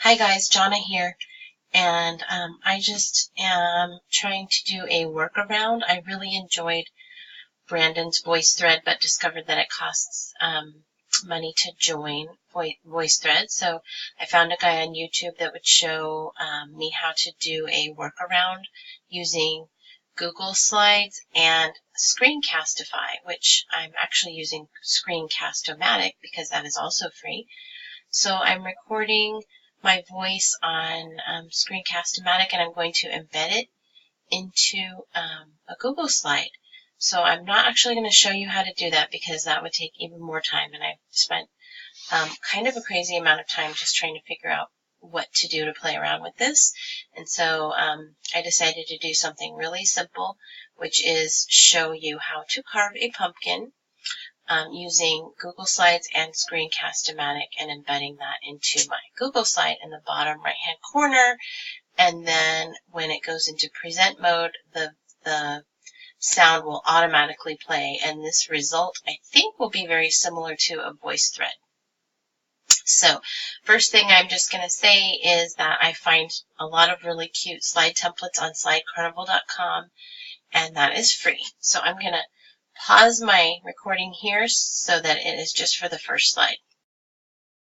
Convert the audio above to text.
Hi guys, Jonna here, and I just am trying to do a workaround. I really enjoyed Brandon's voice thread, but discovered that it costs money to join voice thread. So I found a guy on YouTube that would show me how to do a workaround using Google Slides and Screencastify, which I'm actually using Screencast-O-Matic because that is also free. So I'm recording my voice on Screencast-O-Matic, and I'm going to embed it into a Google slide. So I'm not actually going to show you how to do that because that would take even more time, and I've spent kind of a crazy amount of time just trying to figure out what to do to play around with this. And so I decided to do something really simple, which is show you how to carve a pumpkin using Google Slides and Screencast-O-Matic and embedding that into my Google slide in the bottom right-hand corner. And then when it goes into present mode, the sound will automatically play. And this result, I think, will be very similar to a voice thread. So first thing I'm just going to say is that I find a lot of really cute slide templates on slidecarnival.com, and that is free. So I'm going to pause my recording here so that it is just for the first slide.